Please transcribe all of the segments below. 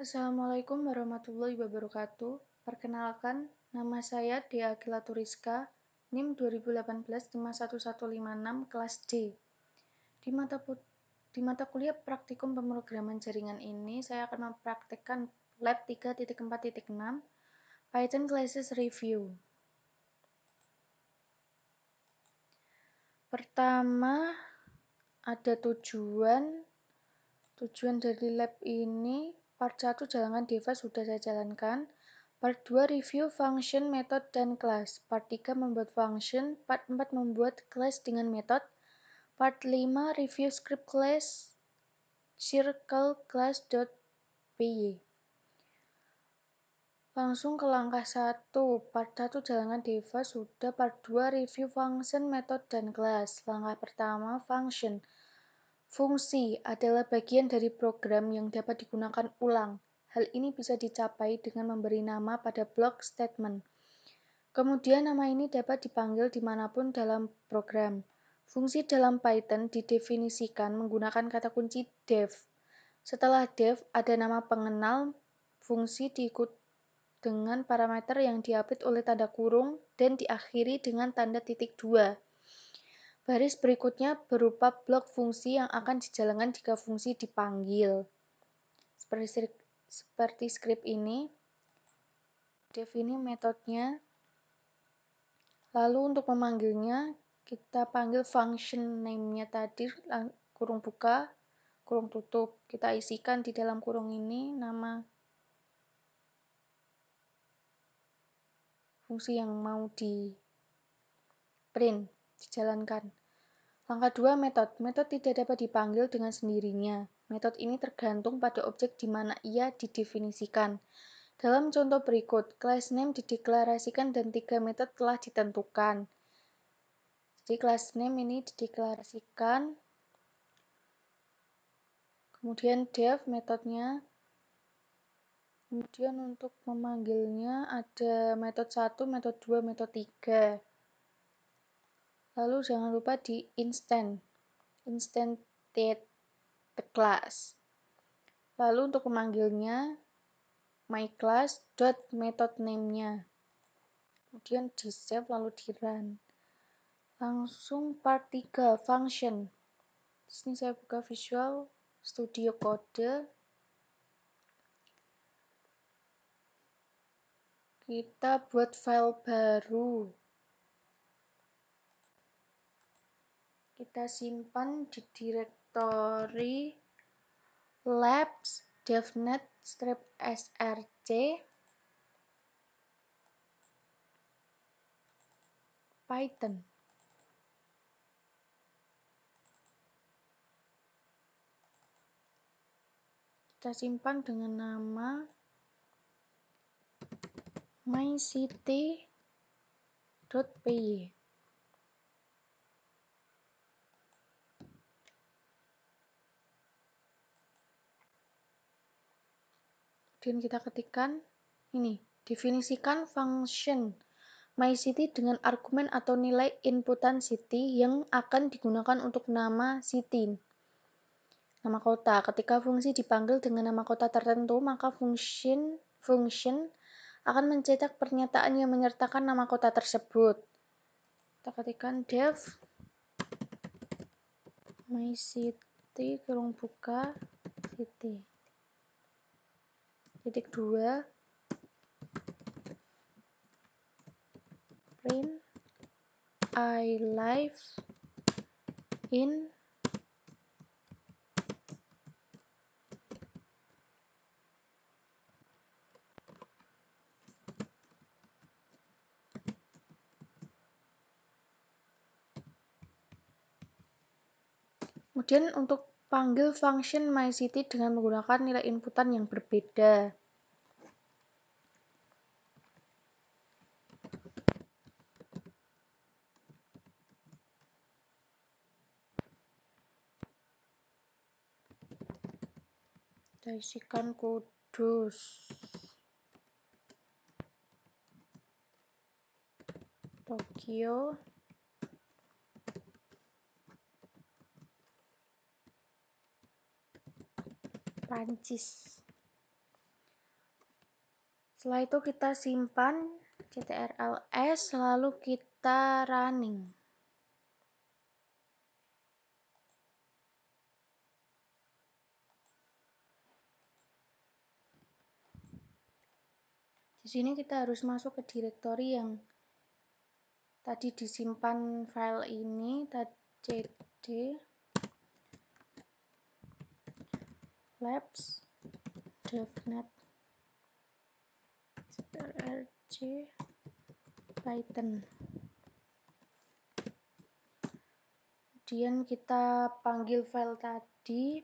Assalamualaikum warahmatullahi wabarakatuh. Perkenalkan, nama saya Dea Agila Turiska, NIM 2018-51156, kelas D. Di mata kuliah praktikum pemrograman jaringan ini, saya akan mempraktikkan lab 3.4.6, Python Classes Review. Pertama, ada tujuan dari lab ini. Part 1 jalankan device sudah saya jalankan. Part 2 review function, method, dan class. Part 3 membuat function. Part 4 membuat class dengan method. Part 5 review script class circle class.py. Langsung ke langkah 1. Part 1 jalankan device sudah. Part 2 review function, method, dan class. Langkah pertama, function. Fungsi adalah bagian dari program yang dapat digunakan ulang. Hal ini bisa dicapai dengan memberi nama pada block statement. Kemudian nama ini dapat dipanggil dimanapun dalam program. Fungsi dalam Python didefinisikan menggunakan kata kunci def. Setelah def, ada nama pengenal fungsi diikut dengan parameter yang diapit oleh tanda kurung dan diakhiri dengan tanda titik 2. Baris berikutnya berupa blok fungsi yang akan dijalankan jika fungsi dipanggil. Seperti skrip ini. Def ini metodenya. Lalu untuk memanggilnya, kita panggil function name-nya tadi, kurung buka, kurung tutup. Kita isikan di dalam kurung ini nama fungsi yang mau di print, dijalankan. Langkah 2, metode. Metode tidak dapat dipanggil dengan sendirinya. Metode ini tergantung pada objek di mana ia didefinisikan. Dalam contoh berikut, class name dideklarasikan dan 3 metode telah ditentukan. Jadi class name ini dideklarasikan. Kemudian def metodenya. Kemudian untuk memanggilnya ada metode 1, metode 2, metode 3. Lalu jangan lupa di instantiate the class. Lalu untuk memanggilnya myClass.method name-nya. Kemudian di save lalu di run. Langsung part 3, function. Di sini saya buka Visual Studio Code. Kita buat file baru. Kita simpan di direktori labs devnet-src Python. Kita simpan dengan nama mycity.py. Kemudian kita ketikkan ini, definisikan function mycity dengan argumen atau nilai inputan city yang akan digunakan untuk nama city. Nama kota. Ketika fungsi dipanggil dengan nama kota tertentu, maka function akan mencetak pernyataan yang menyertakan nama kota tersebut. Kita ketikkan def mycity kurung buka city. Titik 2 print I live in Kemudian untuk panggil function mycity dengan menggunakan nilai inputan yang berbeda. Kita isikan Kudus, Tokyo, Prancis. Setelah itu kita simpan ctrls, lalu kita running. Di sini kita harus masuk ke directory yang tadi disimpan file ini, cd labs devnet rc python. Kemudian kita panggil file tadi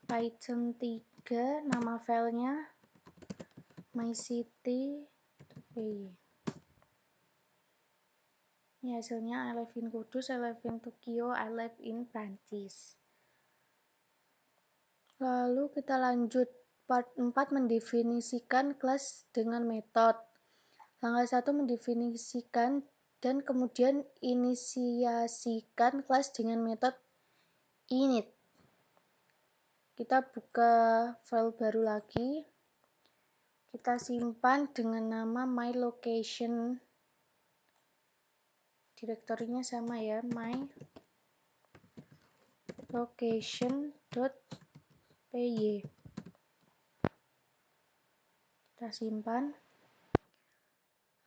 python 3, nama filenya mycity.py. Ini hasilnya I live in Kudus, I live in Tokyo, I live in Prancis. Lalu kita lanjut part 4, mendefinisikan kelas dengan metode. Langkah 1, mendefinisikan dan kemudian inisiasikan kelas dengan metode init. Kita buka file baru lagi. Kita simpan dengan nama myLocation. Direktorinya sama ya, myLocation.py. Kita simpan.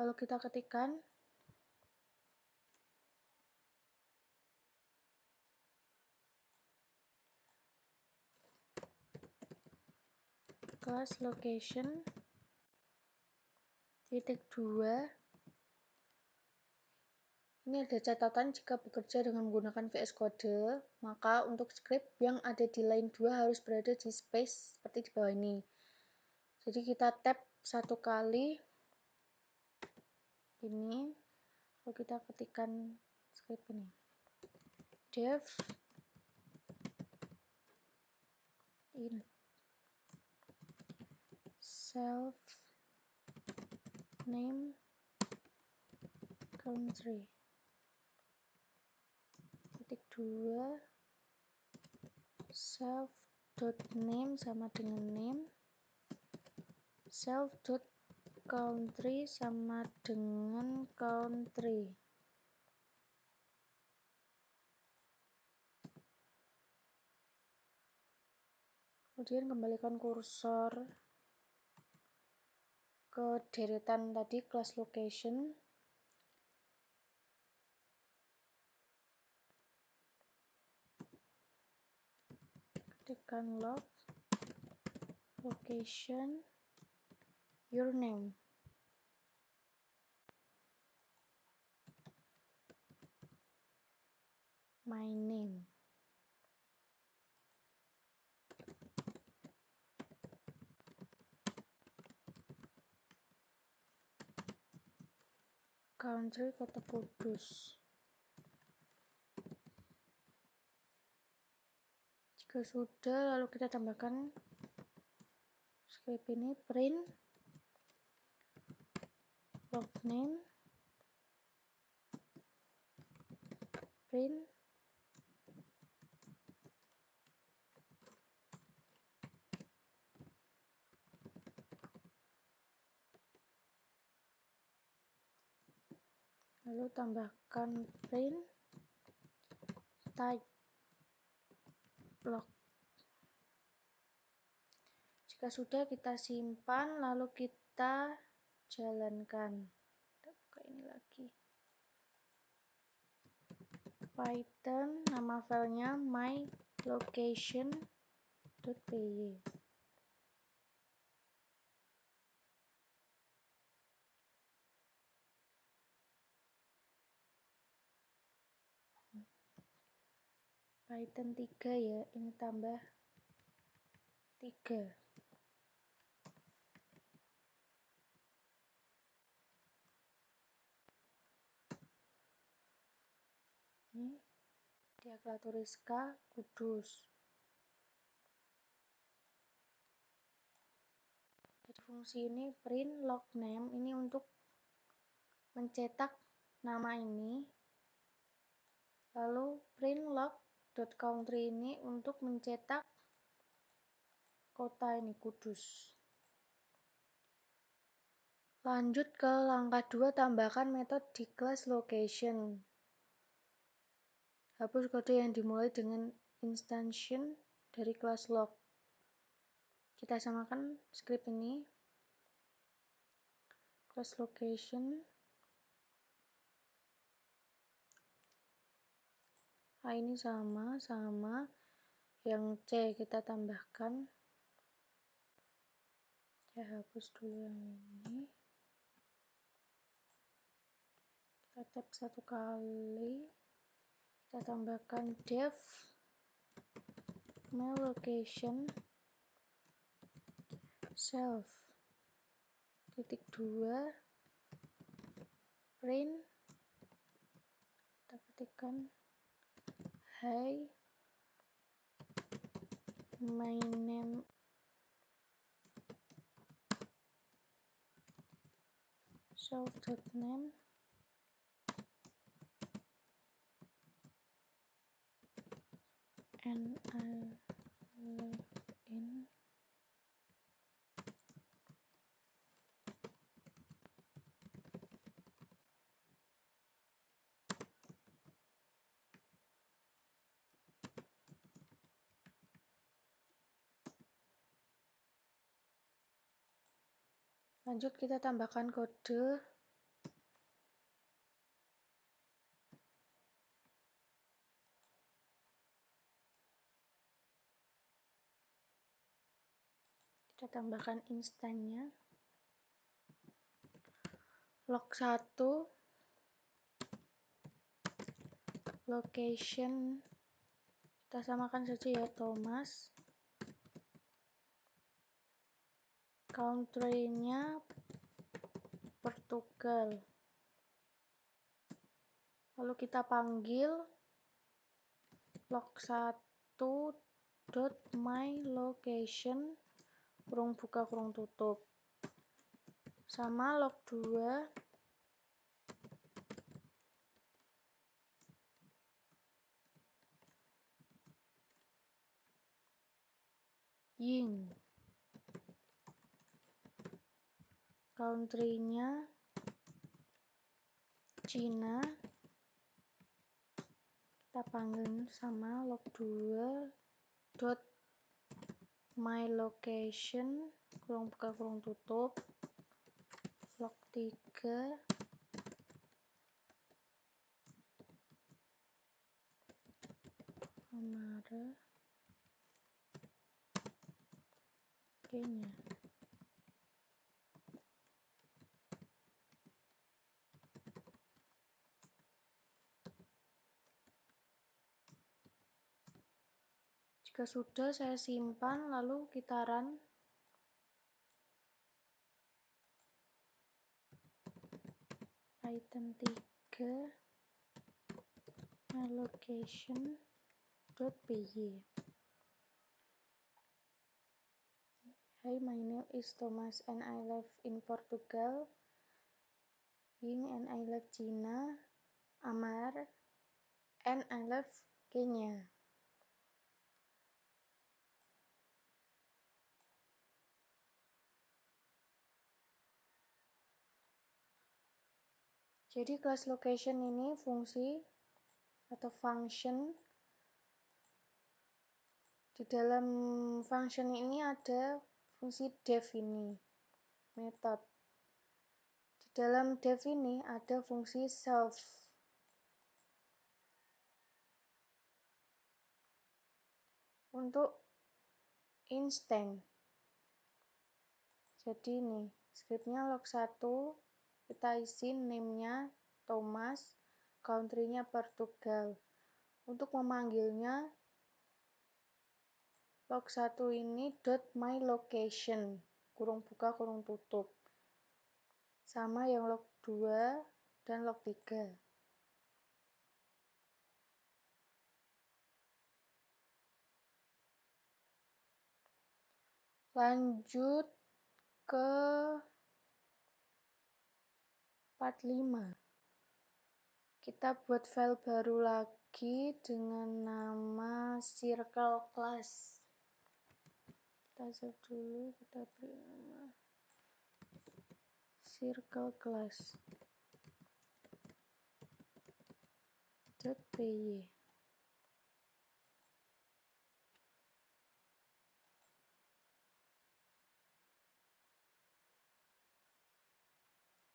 Lalu kita ketikkan class location -2. Ini ada catatan, jika bekerja dengan menggunakan VS Code, maka untuk script yang ada di line 2 harus berada di space seperti di bawah ini. Jadi kita tap satu kali ini, lalu kita ketikkan script ini. Dev in self name country -2 self.name sama dengan name, self.country sama dengan country. Kemudian kembalikan kursor ke deretan tadi, class location. Ketikkan log location your name. My name. Country Kota Kudus. Jika sudah, lalu kita tambahkan script ini, print log name, print lalu tambahkan print type log. Jika sudah, kita simpan lalu kita jalankan. Kita buka ini lagi. Python, nama filenya myLocation.py. Python 3 ya, ini tambah 3. Ini Diaklaturisca Kudus. Jadi fungsi ini print log name ini untuk mencetak nama ini, lalu print log.country ini untuk mencetak kota ini, Kudus. Lanjut ke langkah 2, tambahkan metode di kelas location. Hapus kode yang dimulai dengan instantion dari kelas log. Kita samakan script ini. Class location. A ini sama yang C kita tambahkan. Ya, hapus dulu yang ini. Kita tap satu kali. Kita tambahkan def my location self titik 2 print. Kita ketikkan hi, my name self.name and I live in lanjut kita tambahkan kode. Kita tambahkan instannya. Log 1 location kita samakan saja ya, Thomas. Country-nya Portugal. Lalu kita panggil log 1 dot my location kurung buka kurung tutup, sama log 2 ying, country-nya Cina. Kita panggil sama log 2 dot my location kurung buka kurung tutup, log 3 Amara Kenya. Jika sudah, saya simpan lalu kita run. Item 3 my location.py. Hi, my name is Thomas and I live in Portugal. Ying and I live China. Amar and I live Kenya. Jadi class location ini fungsi atau function. Di dalam function ini ada fungsi def ini, method. Di dalam def ini ada fungsi self. Untuk instant. Jadi ini scriptnya log 1, kita isi name-nya Thomas, country-nya Portugal. Untuk memanggilnya log 1 ini dot my location kurung buka kurung tutup, sama yang log 2 dan log 3. Lanjut ke part 5. Kita buat file baru lagi dengan nama circle class. Kita save dulu, kita beri nama circle class .py.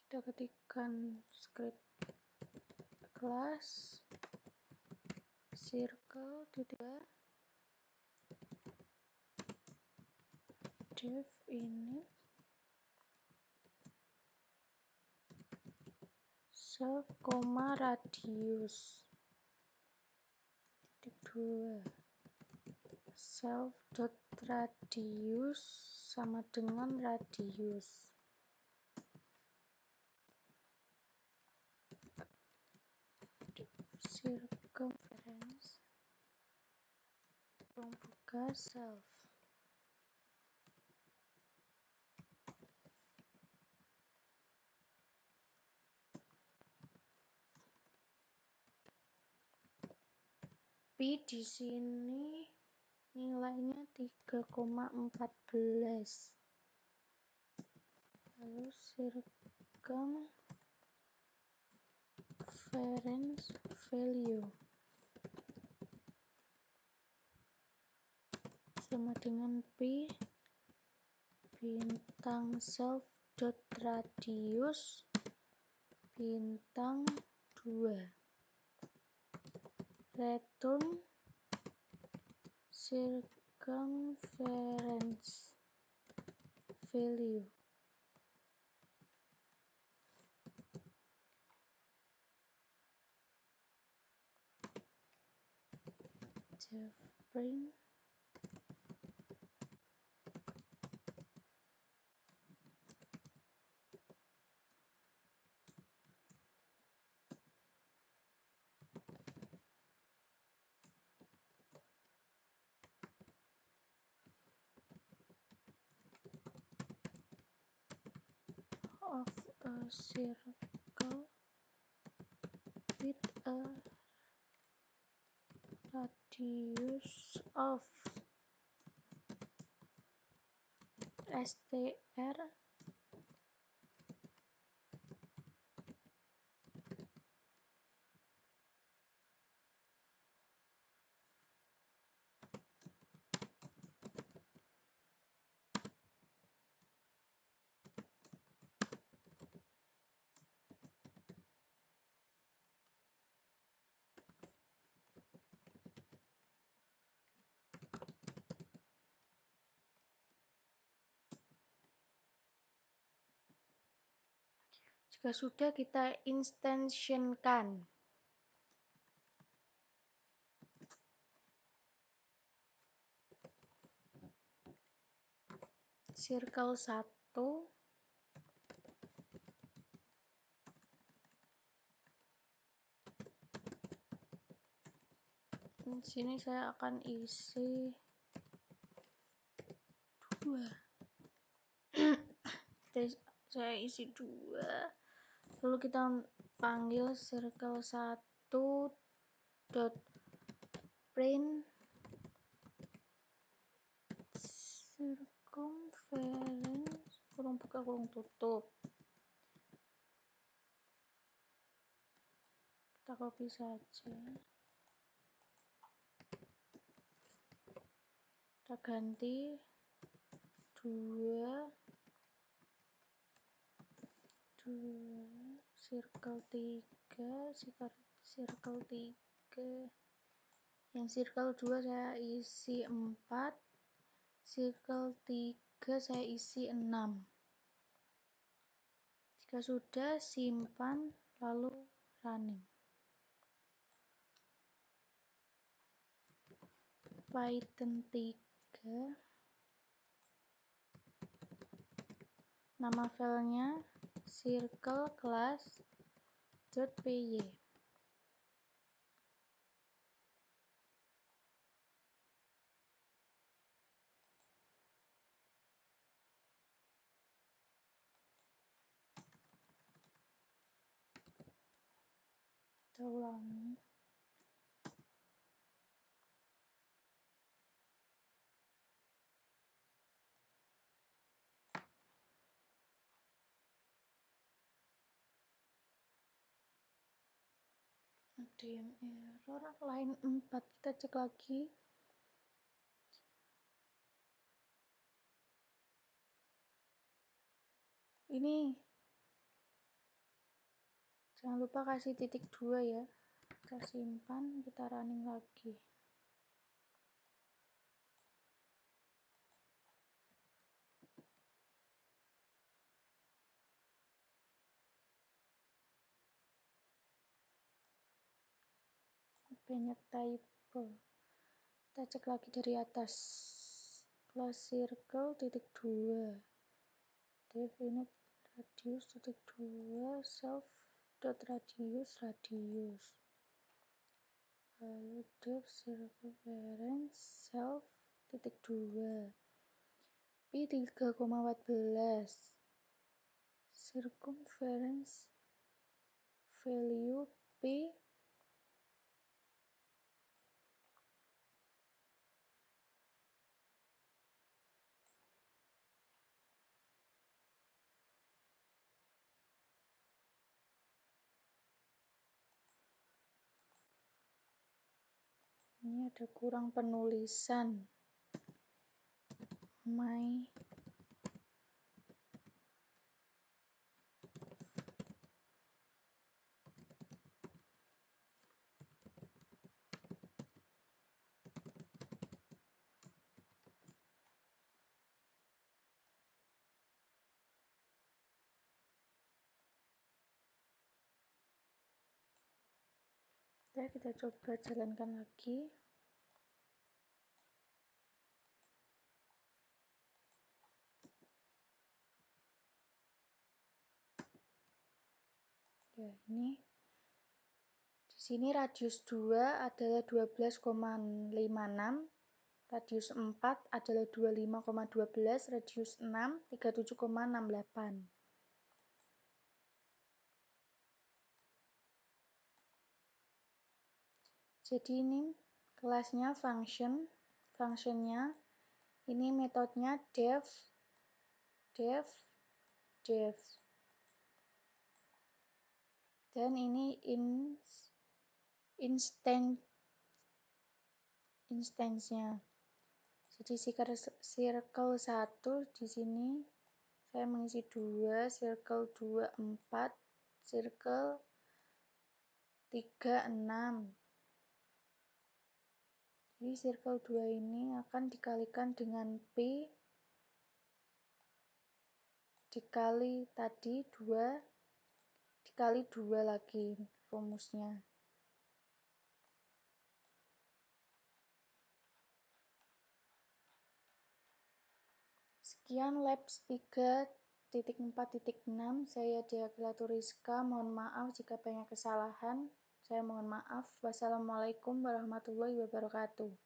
Kita ketikkan script class circle titik def init self, radius titik 2 self dot radius sama dengan radius circumference buka self. Pi di sini nilainya 3,14. Lalu circumference value sama dengan Pi bintang self dot radius bintang 2 return circumference value. Def print of a circle with a radius of str jika sudah kita instansiakan circle 1 di sini saya akan isi 2. Saya isi 2. Lalu kita panggil circle 1 dot print circumference kurung buka kurung tutup. Kita copy saja. Kita ganti 2 circle 3 circle 3 yang circle 2 saya isi 4, circle 3 saya isi 6. Jika sudah, simpan lalu running. Python 3 nama filenya circle class.py. Kita ulangi. ada yang error. Line 4 kita cek lagi. Ini jangan lupa kasih titik 2 ya. Kita simpan, kita running lagi. Banyak typo. Kita cek lagi dari atas. Class circle titik 2. Definite radius titik 2. Self dot radius. Lalu depth circumference self titik 2. Pi 3,14. Circumference value P ini ada kurang penulisan. My kita coba jalankan lagi. Ya, ini di sini radius 2 adalah 12,56, radius 4 adalah 25,12, radius 6 37,68. Jadi ini kelasnya functionnya ini metodenya def. Dan ini instance-nya. Jadi circle 1 di sini saya mengisi 2, circle 2 4, circle 3 6. Jadi circle 2 ini akan dikalikan dengan P dikali tadi 2 dikali 2 lagi rumusnya. Sekian labs 3.4.6. Saya Dea Rizka. Mohon maaf jika banyak kesalahan. Saya mohon maaf. Wassalamualaikum warahmatullahi wabarakatuh.